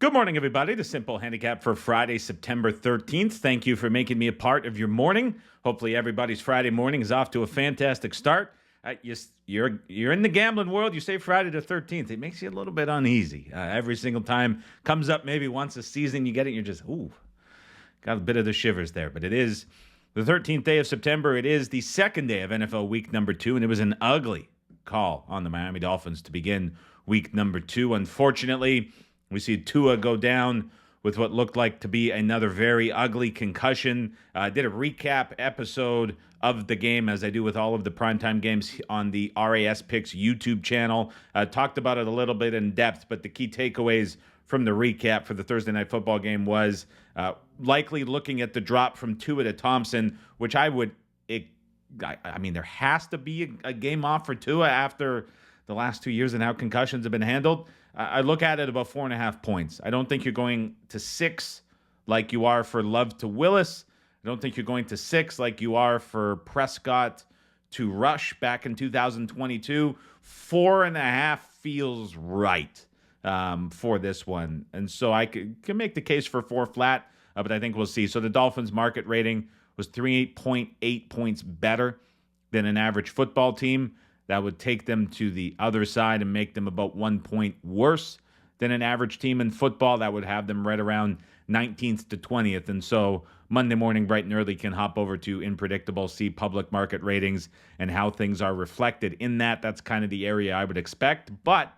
Good morning, everybody. The Simple Handicap for Friday, September 13th. Thank you for making me a part of your morning. Hopefully everybody's Friday morning is off to a fantastic start. You're in the gambling world. You say Friday the 13th. It makes you a little bit uneasy. Every single time comes up maybe once a season. You get it, you're just, got a bit of the shivers there. But it is the 13th day of September. It is the second day of NFL week number 2, and it was an ugly call on the Miami Dolphins to begin week number 2. Unfortunately, we see Tua go down with what looked like to be another very ugly concussion. Did a recap episode of the game, as I do with all of the primetime games on the RAS Picks YouTube channel. Talked about it a little bit in depth, but the key takeaways from the recap for the Thursday Night Football game was likely looking at the drop from Tua to Thompson, which I mean, there has to be a game off for Tua after the last 2 years and how concussions have been handled. I look at it about 4.5 points. I don't think you're going to 6 like you are for Love to Willis. I don't think you're going to 6 like you are for Prescott to Rush back in 2022. 4.5 feels right for this one. And so I can make the case for 4 flat, but I think we'll see. So the Dolphins market rating was 3.8 points better than an average football team. That would take them to the other side and make them about 1 point worse than an average team in football. That would have them right around 19th to 20th. And so Monday morning, bright and early, can hop over to Unpredictable, see public market ratings and how things are reflected in that. That's kind of the area I would expect. But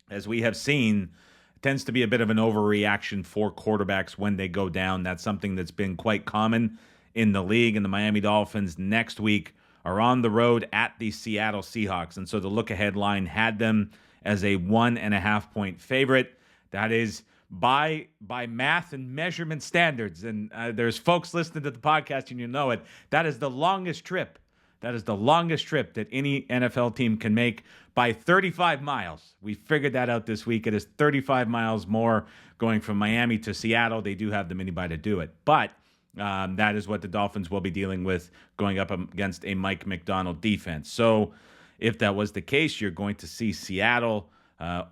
as we have seen, it tends to be a bit of an overreaction for quarterbacks when they go down. That's something that's been quite common in the league. And the Miami Dolphins next week are on the road at the Seattle Seahawks. And so the look-ahead line had them as a 1.5 point favorite. That is by math and measurement standards. And there's folks listening to the podcast and you know it. That is the longest trip. That is the longest trip that any NFL team can make by 35 miles. We figured that out this week. It is 35 miles more going from Miami to Seattle. They do have the minibye to do it. But that is what the Dolphins will be dealing with going up against a Mike McDonald defense. So if that was the case, you're going to see Seattle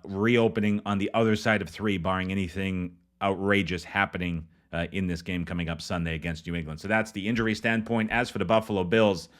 reopening on the other side of 3, barring anything outrageous happening in this game coming up Sunday against New England. So that's the injury standpoint. As for the Buffalo Bills,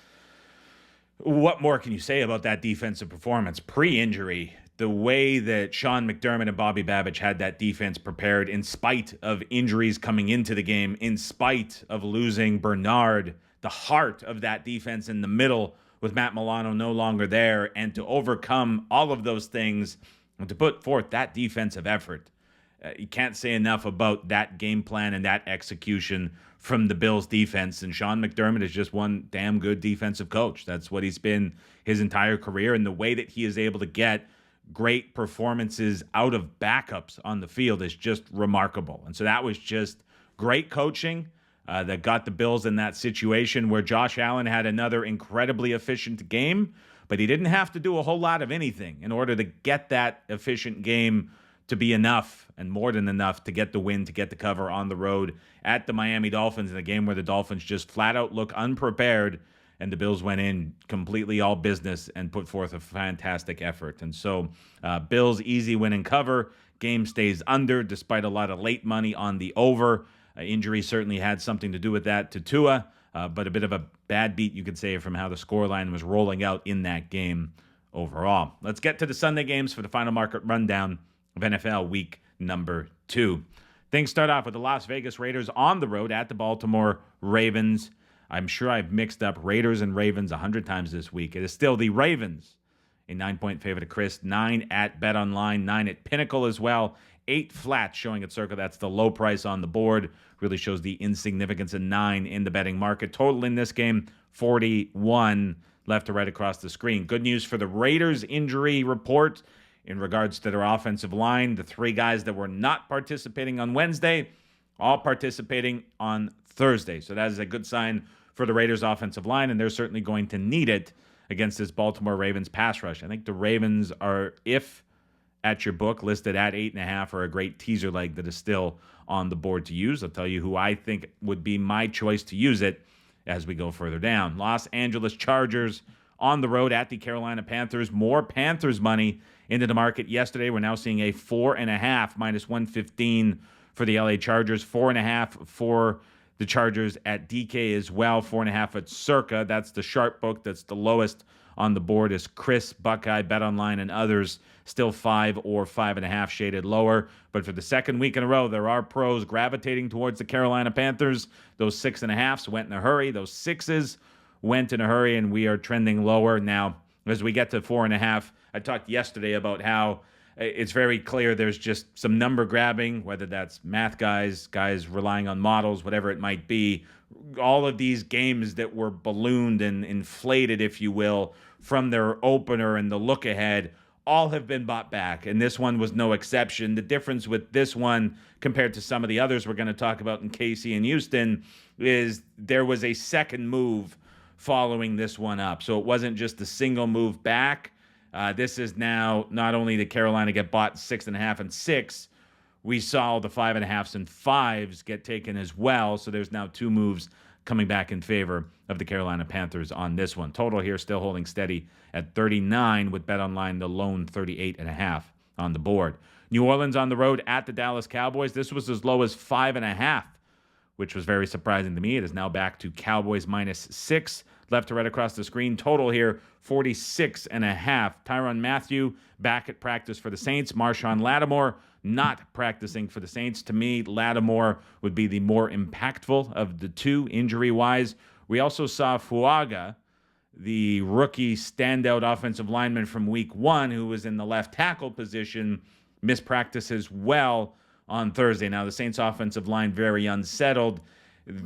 what more can you say about that defensive performance? Pre-injury, the way that Sean McDermott and Bobby Babich had that defense prepared in spite of injuries coming into the game, in spite of losing Bernard, the heart of that defense in the middle with Matt Milano no longer there, and to overcome all of those things and to put forth that defensive effort. You can't say enough about that game plan and that execution from the Bills defense. And Sean McDermott is just one damn good defensive coach. That's what he's been his entire career. And the way that he is able to get great performances out of backups on the field is just remarkable. And so that was just great coaching that got the Bills in that situation where Josh Allen had another incredibly efficient game, but he didn't have to do a whole lot of anything in order to get that efficient game to be enough and more than enough to get the win, to get the cover on the road at the Miami Dolphins in a game where the Dolphins just flat out look unprepared, and the Bills went in completely all business and put forth a fantastic effort. And so Bills easy win and cover. Game stays under despite a lot of late money on the over. Injury certainly had something to do with that to Tua, but a bit of a bad beat, you could say, from how the scoreline was rolling out in that game overall. Let's get to the Sunday games for the final market rundown of NFL week number 2. Things start off with the Las Vegas Raiders on the road at the Baltimore Ravens. I'm sure I've mixed up Raiders and Ravens 100 times this week. It is still the Ravens, a 9-point favorite to Chris, 9 at BetOnline, 9 at Pinnacle as well, 8 flat showing at Circa. That's the low price on the board. Really shows the insignificance of 9 in the betting market. Total in this game, 41 left to right across the screen. Good news for the Raiders injury report in regards to their offensive line. The 3 guys that were not participating on Wednesday, all participating on Thursday. So that is a good sign for the Raiders offensive line, and they're certainly going to need it against this Baltimore Ravens pass rush. I think the Ravens are, if at your book, listed at 8.5, are a great teaser leg that is still on the board to use. I'll tell you who I think would be my choice to use it as we go further down. Los Angeles Chargers on the road at the Carolina Panthers. More Panthers money into the market yesterday. We're now seeing a 4.5 minus 115 for the LA Chargers, 4.5 for the Chargers at DK as well, 4.5 at Circa. That's the sharp book. That's the lowest on the board is Chris, Buckeye, BetOnline, and others. Still 5 or 5.5 shaded lower. But for the second week in a row, there are pros gravitating towards the Carolina Panthers. Those 6.5s went in a hurry. Those 6s went in a hurry, and we are trending lower. Now, as we get to 4.5, I talked yesterday about how it's very clear there's just some number grabbing, whether that's math guys relying on models, whatever it might be. All of these games that were ballooned and inflated, if you will, from their opener and the look ahead, all have been bought back, and this one was no exception. The difference with this one compared to some of the others we're going to talk about in KC and Houston is there was a second move following this one up. So it wasn't just a single move back. This is now not only did Carolina get bought 6.5 and 6, we saw the 5.5s and 5s get taken as well. So there's now 2 moves coming back in favor of the Carolina Panthers on this one. Total here still holding steady at 39 with BetOnline the lone 38.5 on the board. New Orleans on the road at the Dallas Cowboys. This was as low as 5.5, which was very surprising to me. It is now back to Cowboys minus 6. Left to right across the screen. Total here, 46.5. Tyrann Mathieu back at practice for the Saints. Marshawn Lattimore not practicing for the Saints. To me, Lattimore would be the more impactful of the two injury-wise. We also saw Fuaga, the rookie standout offensive lineman from week 1, who was in the left tackle position, miss practice as well on Thursday. Now, the Saints offensive line very unsettled.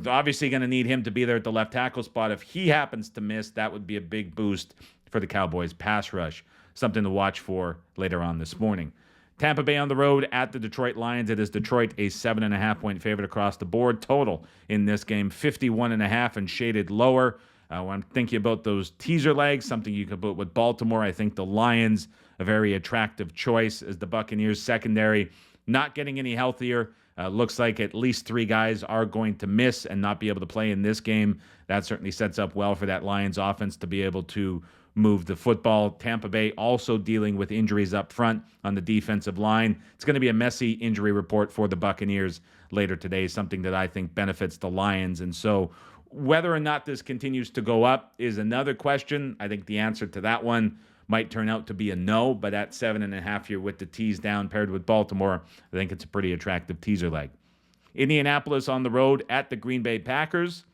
Obviously going to need him to be there at the left tackle spot. If he happens to miss, that would be a big boost for the Cowboys pass rush. Something to watch for later on this morning. Tampa Bay on the road at the Detroit Lions. It is Detroit a 7.5-point favorite across the board. Total in this game, 51.5 and shaded lower. When I'm thinking about those teaser legs, something you could put with Baltimore, I think the Lions, a very attractive choice as the Buccaneers secondary not getting any healthier. Looks like at least 3 guys are going to miss and not be able to play in this game. That certainly sets up well for that Lions offense to be able to move the football. Tampa Bay also dealing with injuries up front on the defensive line. It's going to be a messy injury report for the Buccaneers later today, something that I think benefits the Lions. And so whether or not this continues to go up is another question. I think the answer to that one might turn out to be a no, but at 7.5 here with the tease down paired with Baltimore, I think it's a pretty attractive teaser leg. Indianapolis on the road at the Green Bay Packers.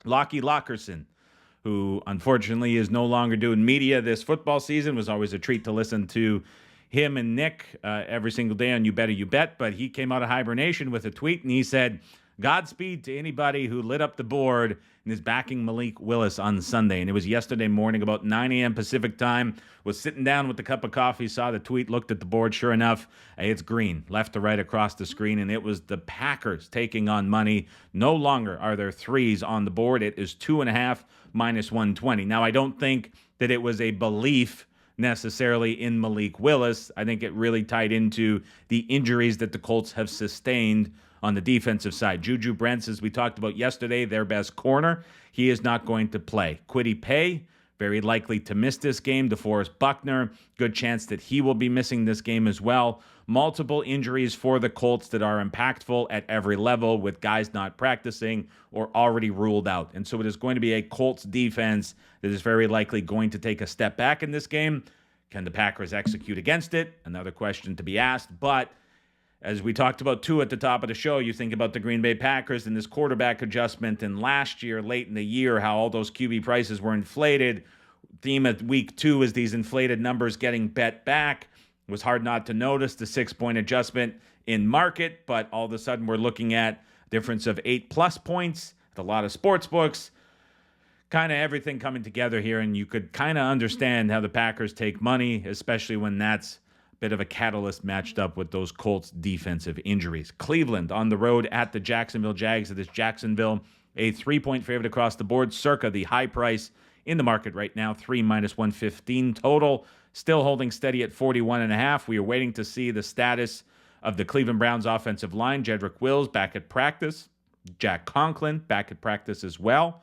Lockie Lockerson, who unfortunately is no longer doing media this football season, was always a treat to listen to him and Nick every single day on You Better You Bet, but he came out of hibernation with a tweet and he said, Godspeed to anybody who lit up the board and is backing Malik Willis on Sunday. And it was yesterday morning about 9 a.m. Pacific time. Was sitting down with a cup of coffee, saw the tweet, looked at the board. Sure enough, it's green, left to right across the screen. And it was the Packers taking on money. No longer are there 3s on the board. It is 2.5 minus 120. Now, I don't think that it was a belief necessarily in Malik Willis. I think it really tied into the injuries that the Colts have sustained on the defensive side. Juju Brents, as we talked about yesterday, their best corner, he is not going to play. Kwity Paye, very likely to miss this game. DeForest Buckner, good chance that he will be missing this game as well. Multiple injuries for the Colts that are impactful at every level with guys not practicing or already ruled out. And so it is going to be a Colts defense that is very likely going to take a step back in this game. Can the Packers execute against it? Another question to be asked, but as we talked about, too, at the top of the show, you think about the Green Bay Packers and this quarterback adjustment, and last year, late in the year, how all those QB prices were inflated. Theme of week 2 is these inflated numbers getting bet back. It was hard not to notice the 6-point adjustment in market, but all of a sudden we're looking at a difference of 8+ points at a lot of sports books. Kind of everything coming together here, and you could kind of understand how the Packers take money, especially when that's bit of a catalyst matched up with those Colts defensive injuries. Cleveland on the road at the Jacksonville Jags. It is Jacksonville, a 3-point favorite across the board, circa the high price in the market right now, 3 minus 115 total. Still holding steady at 41.5. We are waiting to see the status of the Cleveland Browns offensive line. Jedrick Wills back at practice. Jack Conklin back at practice as well.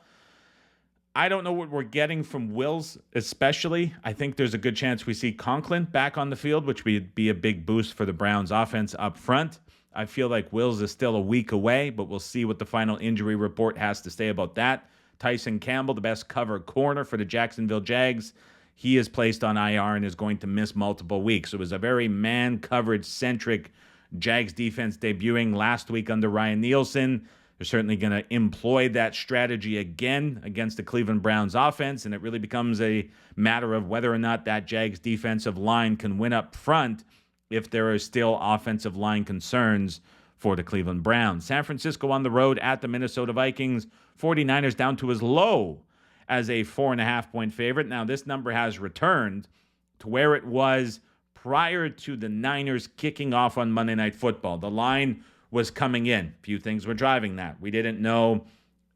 I don't know what we're getting from Wills, especially. I think there's a good chance we see Conklin back on the field, which would be a big boost for the Browns offense up front. I feel like Wills is still a week away, but we'll see what the final injury report has to say about that. Tyson Campbell, the best cover corner for the Jacksonville Jags, he is placed on IR and is going to miss multiple weeks. It was a very man coverage-centric Jags defense debuting last week under Ryan Nielsen. They're certainly going to employ that strategy again against the Cleveland Browns offense, and it really becomes a matter of whether or not that Jags defensive line can win up front if there are still offensive line concerns for the Cleveland Browns. San Francisco on the road at the Minnesota Vikings. 49ers down to as low as a 4.5-point favorite. Now, this number has returned to where it was prior to the Niners kicking off on Monday Night Football. The line was coming in. A few things were driving that. We didn't know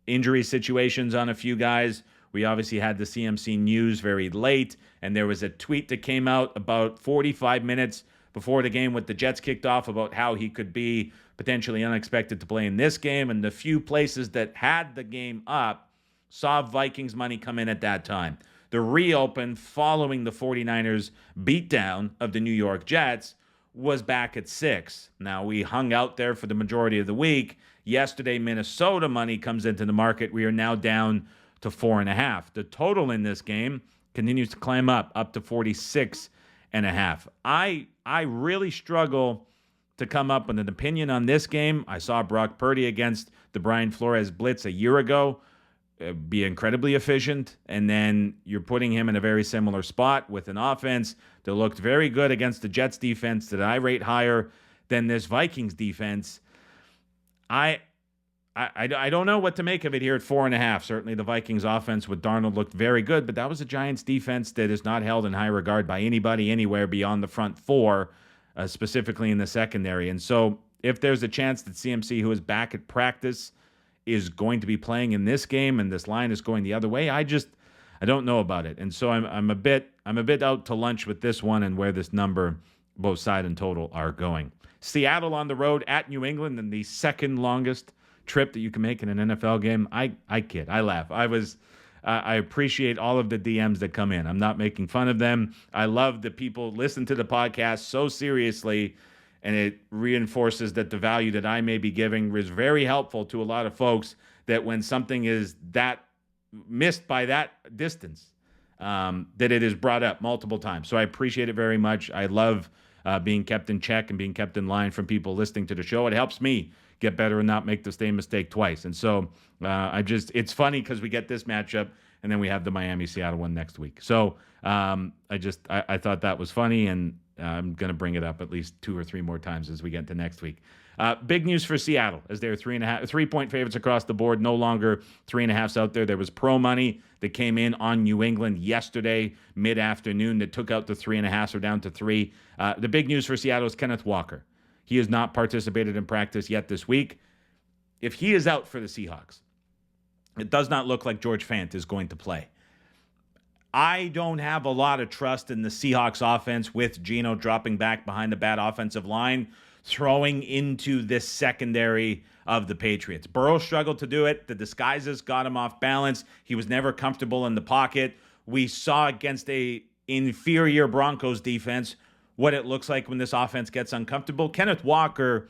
injury situations on a few guys. We obviously had the CMC news very late, and there was a tweet that came out about 45 minutes before the game with the Jets kicked off about how he could be potentially unexpected to play in this game, and the few places that had the game up saw Vikings money come in at that time. The reopen following the 49ers beatdown of the New York Jets was back at 6. Now, we hung out there for the majority of the week. Yesterday, Minnesota money comes into the market. We are now down to 4.5. The total in this game continues to climb up to 46.5. I really struggle to come up with an opinion on this game. I saw Brock Purdy against the Brian Flores blitz a year ago be incredibly efficient, and then you're putting him in a very similar spot with an offense that looked very good against the Jets defense that I rate higher than this Vikings defense. I don't know what to make of it here at 4.5. Certainly the Vikings offense with Darnold looked very good, but that was a Giants defense that is not held in high regard by anybody anywhere beyond the front four, specifically in the secondary. And so if there's a chance that CMC, who is back at practice, is going to be playing in this game and this line is going the other way, I don't know about it. And so I'm a bit out to lunch with this one and where this number, both side and total, are going. Seattle on the road at New England, and the second longest trip that you can make in an NFL game. I kid. I laugh. I appreciate all of the DMs that come in. I'm not making fun of them. I love that people listen to the podcast so seriously, and it reinforces that the value that I may be giving is very helpful to a lot of folks, that when something is that missed by that distance, that it is brought up multiple times. So I appreciate it very much. I love being kept in check and being kept in line from people listening to the show. It helps me get better and not make the same mistake twice. And so it's funny because we get this matchup and then we have the Miami-Seattle one next week. So I thought that was funny, and I'm going to bring it up at least 2 or 3 more times as we get to next week. Big news for Seattle, as they're 3-point favorites across the board, no longer 3.5s out there. There was pro money that came in on New England yesterday mid-afternoon that took out the 3.5s, or down to 3. The big news for Seattle is Kenneth Walker. He has not participated in practice yet this week. If he is out for the Seahawks, it does not look like George Fant is going to play. I don't have a lot of trust in the Seahawks offense with Geno dropping back behind the bad offensive line, throwing into this secondary of the Patriots. Burrow struggled to do it. The disguises got him off balance. He was never comfortable in the pocket. We saw against a inferior Broncos defense what it looks like when this offense gets uncomfortable. Kenneth Walker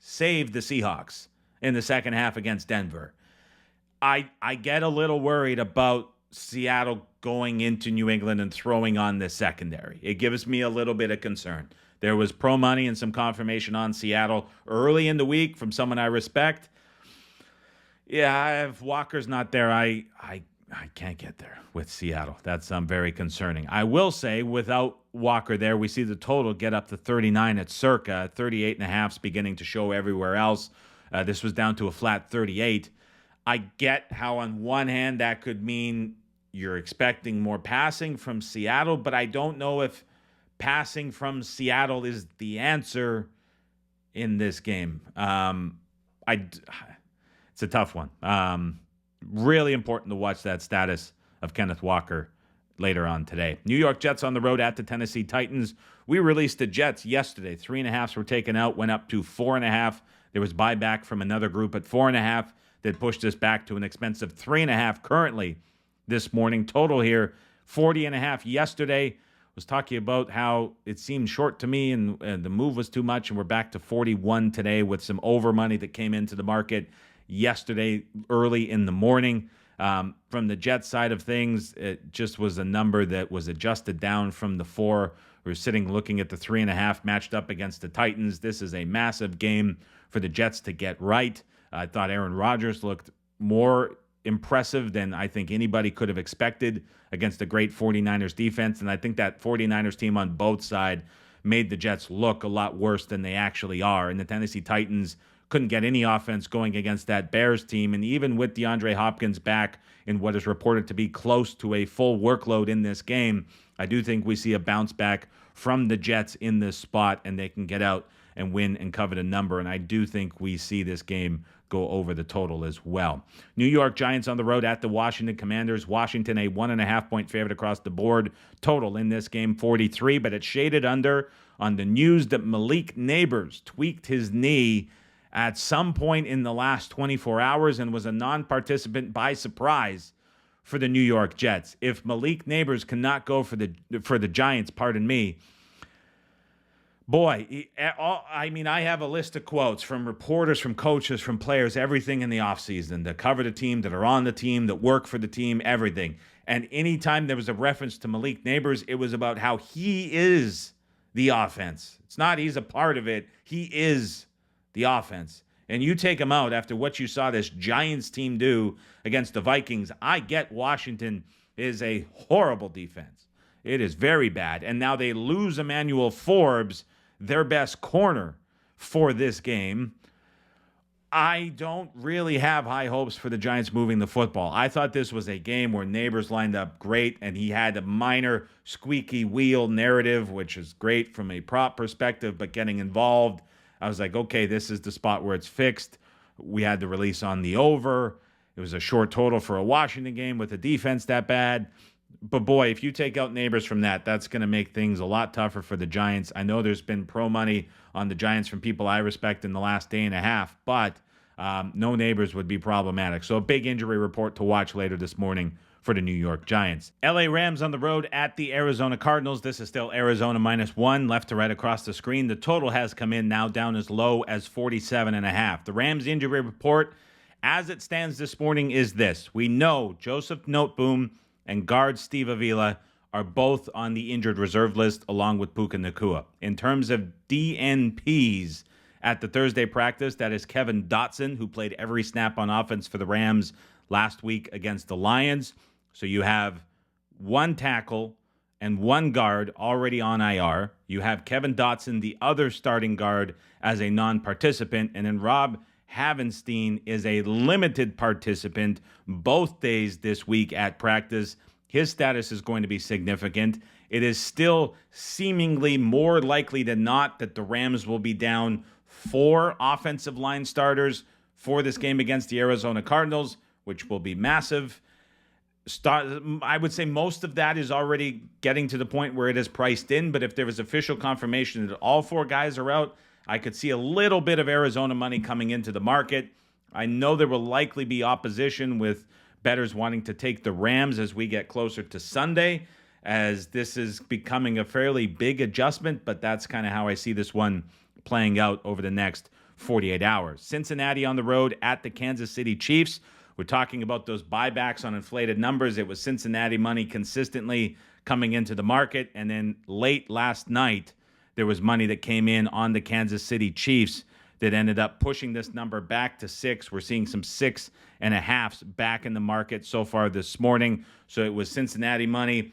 saved the Seahawks in the second half against Denver. I get a little worried about Seattle going into New England and throwing on this secondary. It gives me a little bit of concern. There was pro money and some confirmation on Seattle early in the week from someone I respect. Yeah, if Walker's not there, I can't get there with Seattle. That's very concerning. I will say, without Walker there, we see the total get up to 39 at circa. 38.5's beginning to show everywhere else. This was down to a flat 38. I get how on one hand that could mean you're expecting more passing from Seattle, but I don't know if passing from Seattle is the answer in this game. It's a tough one. Really important to watch that status of Kenneth Walker later on today. New York Jets on the road at the Tennessee Titans. We released the Jets yesterday. 3.5s were taken out, went up to 4.5. There was buyback from another group at 4.5 that pushed us back to an expensive 3.5 currently this morning. Total here, 40.5 yesterday. Was talking about how it seemed short to me and the move was too much, and we're back to 41 today with some over money that came into the market yesterday early in the morning. From the Jets side of things, it just was a number that was adjusted down from the 4. We're sitting looking at the 3.5 matched up against the Titans. This is a massive game for the Jets to get right. I thought Aaron Rodgers looked more impressive than I think anybody could have expected against a great 49ers defense. And I think that 49ers team on both sides made the Jets look a lot worse than they actually are. And the Tennessee Titans couldn't get any offense going against that Bears team. And even with DeAndre Hopkins back in what is reported to be close to a full workload in this game, I do think we see a bounce back from the Jets in this spot, and they can get out and win and cover the number. And I do think we see this game go over the total as well. New York Giants on the road at the Washington Commanders. Washington a 1.5-point favorite across the board. Total in this game 43, but it's shaded under on the news that Malik Nabers tweaked his knee at some point in the last 24 hours and was a non-participant by surprise for the New York Jets. If Malik Nabers cannot go for the Giants, pardon me, boy, I have a list of quotes from reporters, from coaches, from players, everything in the offseason that cover the team, that are on the team, that work for the team, everything. And anytime there was a reference to Malik Nabers, it was about how he is the offense. It's not he's a part of it. He is the offense. And you take him out after what you saw this Giants team do against the Vikings. I get Washington is a horrible defense. It is very bad. And now they lose Emmanuel Forbes, their best corner, for this game. I don't really have high hopes for the Giants moving the football. I thought this was a game where Nabers lined up great, and he had a minor squeaky wheel narrative, which is great from a prop perspective, but getting involved, I was like, okay, this is the spot where it's fixed. We had the release on the over. It was a short total for a Washington game with a defense that bad. But boy, if you take out Nabers from that, that's going to make things a lot tougher for the Giants. I know there's been pro money on the Giants from people I respect in the last day and a half, but no Nabers would be problematic. So a big injury report to watch later this morning for the New York Giants. LA Rams on the road at the Arizona Cardinals. This is still Arizona -1, left to right across the screen. The total has come in now down as low as 47.5. The Rams injury report, as it stands this morning, is this. We know Joseph Noteboom and guard Steve Avila are both on the injured reserve list along with Puka Nacua. In terms of DNPs at the Thursday practice, that is Kevin Dotson, who played every snap on offense for the Rams last week against the Lions. So you have one tackle and one guard already on IR. You have Kevin Dotson, the other starting guard, as a non-participant. And then Rob Havenstein is a limited participant both days this week at practice. His status is going to be significant. It is still seemingly more likely than not that the Rams will be down 4 offensive line starters for this game against the Arizona Cardinals, which will be massive. I would say most of that is already getting to the point where it is priced in, but if there was official confirmation that all 4 guys are out, I could see a little bit of Arizona money coming into the market. I know there will likely be opposition with bettors wanting to take the Rams as we get closer to Sunday, as this is becoming a fairly big adjustment, but that's kind of how I see this one playing out over the next 48 hours. Cincinnati on the road at the Kansas City Chiefs. We're talking about those buybacks on inflated numbers. It was Cincinnati money consistently coming into the market, and then late last night, there was money that came in on the Kansas City Chiefs that ended up pushing this number back to 6. We're seeing some 6.5s back in the market so far this morning. So it was Cincinnati money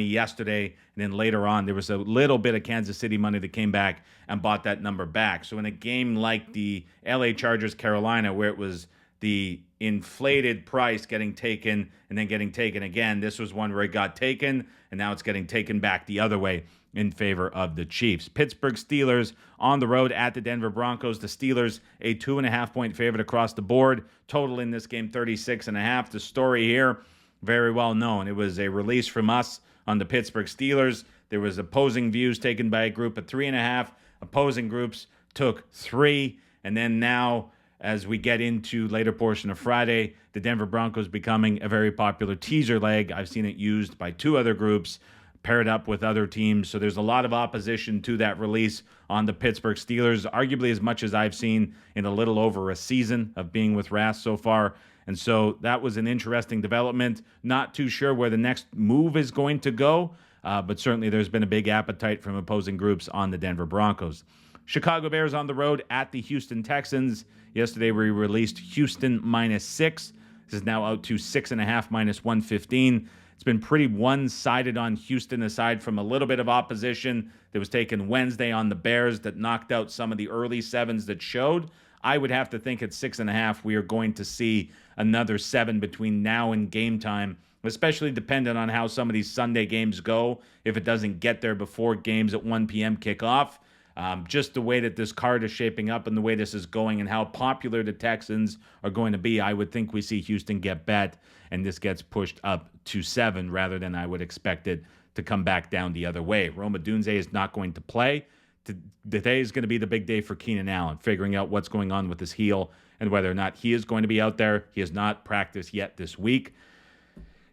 yesterday, and then later on there was a little bit of Kansas City money that came back and bought that number back. So in a game like the LA Chargers Carolina, where it was the inflated price getting taken and then getting taken again, this was one where it got taken and now it's getting taken back the other way in favor of the Chiefs. Pittsburgh Steelers on the road at the Denver Broncos. The Steelers a 2.5-point favorite across the board. Total in this game 36.5. The story here, very well known. It was a release from us on the Pittsburgh Steelers. There was opposing views taken by a group of 3.5. Opposing groups took 3. And then now as we get into later portion of Friday, the Denver Broncos becoming a very popular teaser leg. I've seen it used by two other groups, paired up with other teams. So there's a lot of opposition to that release on the Pittsburgh Steelers, arguably as much as I've seen in a little over a season of being with Rass so far. And so that was an interesting development. Not too sure where the next move is going to go, but certainly there's been a big appetite from opposing groups on the Denver Broncos. Chicago Bears on the road at the Houston Texans. Yesterday we released Houston -6. This is now out to 6.5 -115. It's been pretty one-sided on Houston, aside from a little bit of opposition that was taken Wednesday on the Bears that knocked out some of the early sevens that showed. I would have to think at 6.5 we are going to see another 7 between now and game time, especially dependent on how some of these Sunday games go. If it doesn't get there before games at 1 p.m. kickoff, just the way that this card is shaping up and the way this is going and how popular the Texans are going to be, I would think we see Houston get bet and this gets pushed up to 7 rather than I would expect it to come back down the other way. Rome Odunze is not going to play. Today is going to be the big day for Keenan Allen, figuring out what's going on with his heel and whether or not he is going to be out there. He has not practiced yet this week.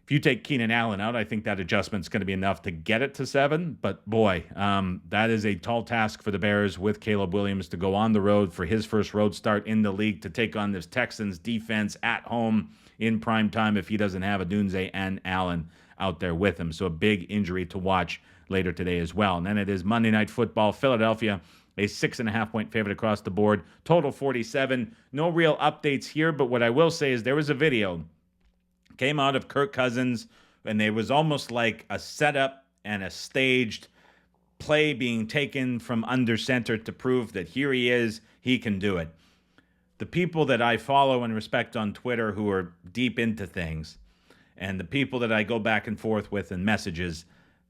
If you take Keenan Allen out, I think that adjustment's going to be enough to get it to 7. But boy, that is a tall task for the Bears with Caleb Williams to go on the road for his first road start in the league to take on this Texans defense at home in prime time if he doesn't have Odunze and Allen out there with him. So a big injury to watch later today as well. And then it is Monday Night Football. Philadelphia, a 6.5-point favorite across the board. Total 47. No real updates here, but what I will say is there was a video came out of Kirk Cousins, and it was almost like a setup and a staged play being taken from under center to prove that here he is, he can do it. The people that I follow and respect on Twitter who are deep into things, and the people that I go back and forth with in messages,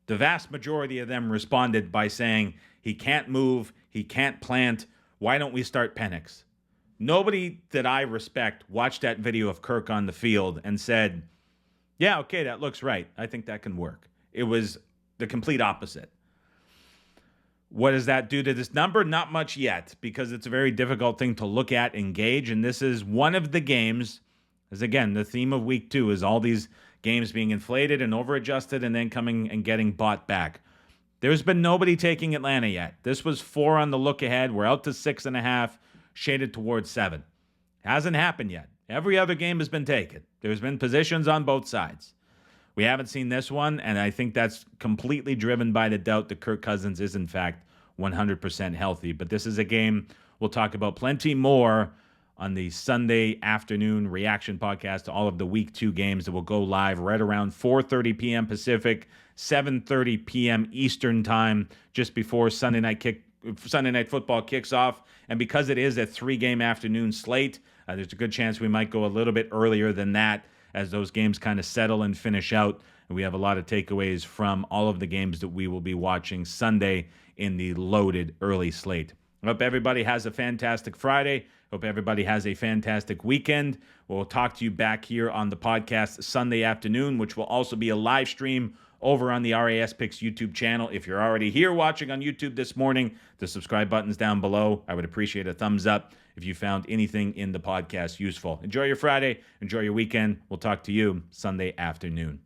the vast majority of them responded by saying, he can't move, he can't plant, why don't we start Penix? Nobody that I respect watched that video of Kirk on the field and said, yeah, okay, that looks right. I think that can work. It was the complete opposite. What does that do to this number? Not much yet, because it's a very difficult thing to look at and gauge, and this is one of the games, as again, the theme of week 2 is all these games being inflated and over-adjusted and then coming and getting bought back. There's been nobody taking Atlanta yet. This was 4 on the look ahead. We're out to 6.5. Shaded towards 7. Hasn't happened yet. Every other game has been taken. There's been positions on both sides. We haven't seen this one, and I think that's completely driven by the doubt that Kirk Cousins is, in fact, 100% healthy. But this is a game we'll talk about plenty more on the Sunday afternoon reaction podcast to all of the Week 2 games that will go live right around 4:30 p.m. Pacific, 7:30 p.m. Eastern Time, just before Sunday Night Football kicks off. And because it is a 3-game afternoon slate, there's a good chance we might go a little bit earlier than that as those games kind of settle and finish out. And we have a lot of takeaways from all of the games that we will be watching Sunday in the loaded early slate. I hope everybody has a fantastic Friday. Hope everybody has a fantastic weekend. We'll talk to you back here on the podcast Sunday afternoon, which will also be a live stream over on the RAS Picks YouTube channel. If you're already here watching on YouTube this morning, the subscribe button's down below. I would appreciate a thumbs up if you found anything in the podcast useful. Enjoy your Friday. Enjoy your weekend. We'll talk to you Sunday afternoon.